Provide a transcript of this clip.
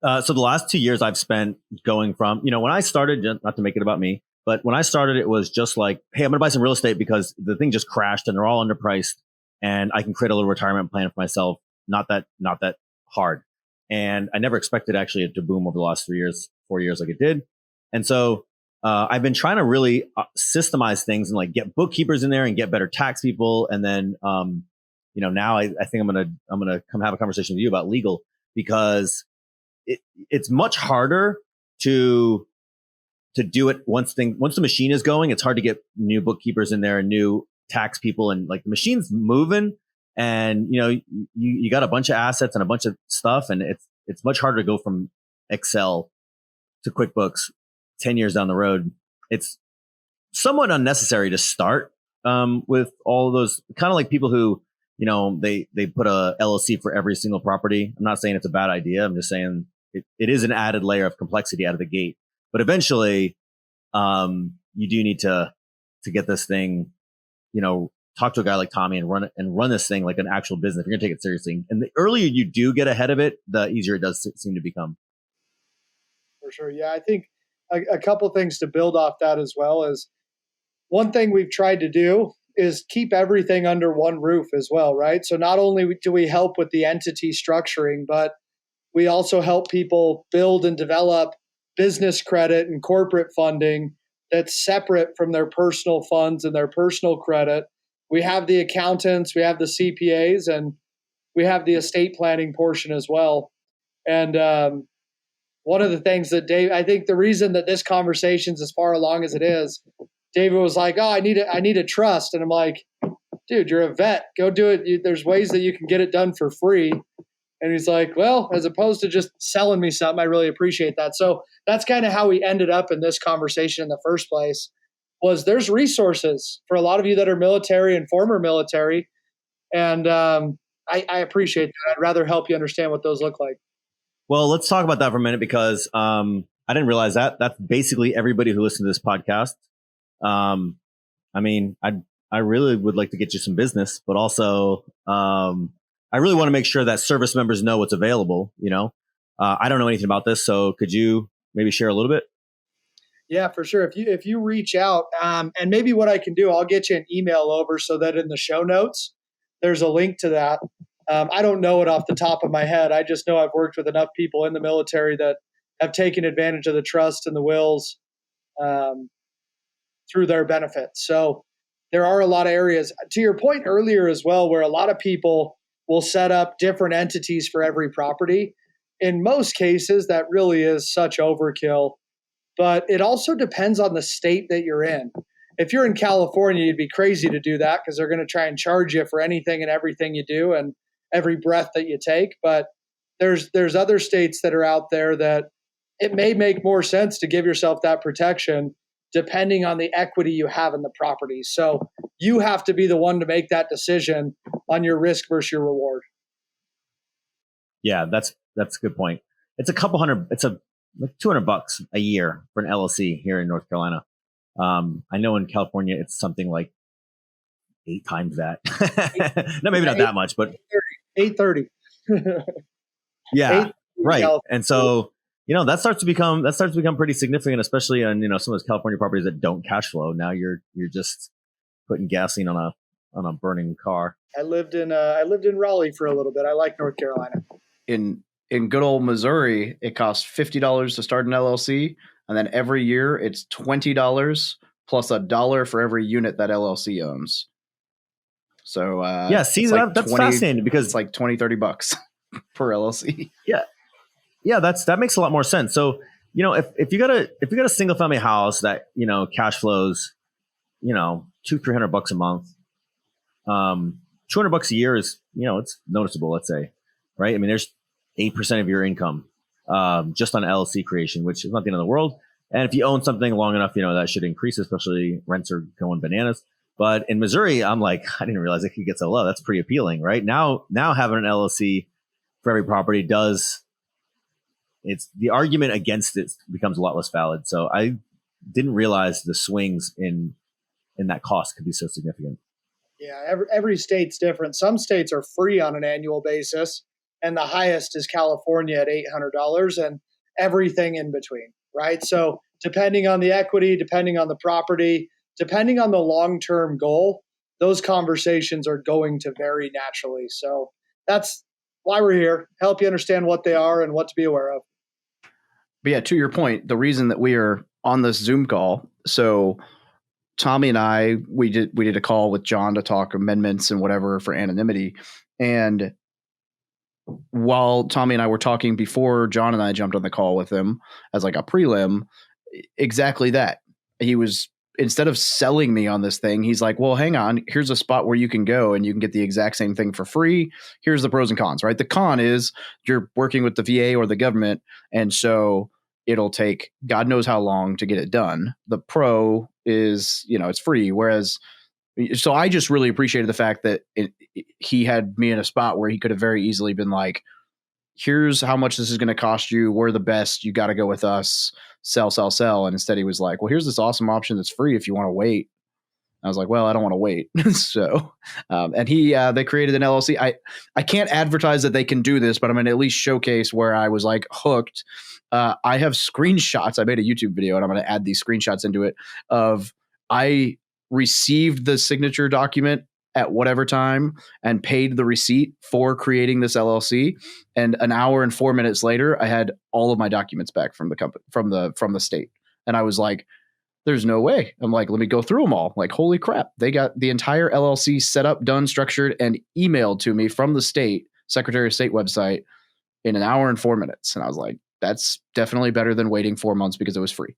So the last 2 years I've spent going from, when I started, not to make it about me, but when I started, it was just like, hey, I'm going to buy some real estate because the thing just crashed and they're all underpriced and I can create a little retirement plan for myself. Not that hard. And I never expected actually it to boom over the last 4 years like it did. And so I've been trying to really systemize things and like get bookkeepers in there and get better tax people. And then, now I think I'm going to come have a conversation with you about legal, because it's much harder to do it once the machine is going. It's hard to get new bookkeepers in there and new tax people, and like the machine's moving, and you got a bunch of assets and a bunch of stuff, and it's much harder to go from Excel to QuickBooks 10 years down the road. It's somewhat unnecessary to start with all of those, kind of like people who they put a LLC for every single property. I'm not saying it's a bad idea. I'm just saying it is an added layer of complexity out of the gate. But eventually, you do need to get this thing, talk to a guy like Tommy and run this thing like an actual business. If you're gonna take it seriously, and the earlier you do get ahead of it, the easier it does seem to become. For sure, yeah. I think a couple things to build off that as well is, one thing we've tried to do is keep everything under one roof as well, right? So not only do we help with the entity structuring, but we also help people build and develop business credit and corporate funding that's separate from their personal funds and their personal credit. We have the accountants, we have the CPAs, and we have the estate planning portion as well. And one of the things that I think the reason that this conversation's as far along as it is, David was like, "Oh, I need a trust," and I'm like, "Dude, you're a vet. Go do it. There's ways that you can get it done for free." And he's like, "Well, as opposed to just selling me something, I really appreciate that." So that's kind of how we ended up in this conversation in the first place. Was there's resources for a lot of you that are military and former military, and I appreciate that. I'd rather help you understand what those look like. Well, let's talk about that for a minute, because I didn't realize that's basically everybody who listens to this podcast. I mean, I really would like to get you some business, but also I really want to make sure that service members know what's available. I don't know anything about this, so could you maybe share a little bit? Yeah, for sure. If you reach out, and maybe what I can do, I'll get you an email over so that in the show notes there's a link to that. I don't know it off the top of my head. I just know I've worked with enough people in the military that have taken advantage of the trust and the wills through their benefits. So there are a lot of areas, to your point earlier as well, where a lot of people will set up different entities for every property. In most cases, that really is such overkill, but it also depends on the state that you're in. If you're in California, you'd be crazy to do that because they're going to try and charge you for anything and everything you do and every breath that you take. But there's other states that are out there that it may make more sense to give yourself that protection depending on the equity you have in the property. So you have to be the one to make that decision on your risk versus your reward. Yeah, that's a good point. It's like $200 a year for an LLC here in North Carolina. I know in California it's something like 8 times that. No, maybe not that much, but $830. Yeah, right. And so that starts to become pretty significant, especially on some of those California properties that don't cash flow. Now you're just putting gasoline on a burning car. I lived in Raleigh for a little bit. I like North Carolina. In good old Missouri, it costs $50 to start an LLC, and then every year it's $20 plus $1 for every unit that LLC owns. So yeah, see, that's fascinating because it's like $20-$30 per LLC. Yeah, that makes a lot more sense. So, if you got a single family house that, cash flows, $200-$300 a month, $200 a year is, it's noticeable, let's say, right? I mean, there's 8% of your income, just on LLC creation, which is not the end of the world. And if you own something long enough, that should increase, especially rents are going bananas. But in Missouri, I'm like, I didn't realize it could get so low. That's pretty appealing, right? Now having an LLC for every property it's the argument against it becomes a lot less valid. So I didn't realize the swings in that cost could be so significant. Yeah, every state's different. Some states are free on an annual basis, and the highest is California at $800, and everything in between, right? So depending on the equity, depending on the property, depending on the long-term goal, those conversations are going to vary naturally. So that's why we're here, help you understand what they are and what to be aware of. But yeah, to your point, the reason that we are on this Zoom call, so Tommy and I, we did a call with John to talk amendments and whatever for anonymity. And while Tommy and I were talking before John and I jumped on the call with him as like a prelim, exactly that. He was, instead of selling me on this thing, he's like, well, hang on, here's a spot where you can go and you can get the exact same thing for free. Here's the pros and cons, right? The con is you're working with the VA or the government. And so it'll take God knows how long to get it done. The pro is, it's free. Whereas, so I just really appreciated the fact that he had me in a spot where he could have very easily been like, here's how much this is going to cost you. We're the best. You got to go with us. Sell. And instead he was like, well, here's this awesome option that's free if you want to wait. I was like, well, I don't want to wait. So, and they created an LLC. I can't advertise that they can do this, but I'm going to at least showcase where I was like hooked. I have screenshots. I made a YouTube video and I'm going to add these screenshots into it of I received the signature document at whatever time and paid the receipt for creating this LLC. And an hour and 4 minutes later, I had all of my documents back from the company, from the state. And I was like, there's no way. I'm like, let me go through them all. Like, holy crap. They got the entire LLC set up, done, structured, and emailed to me from the state, Secretary of State website in an hour and 4 minutes. And I was like, that's definitely better than waiting 4 months because it was free.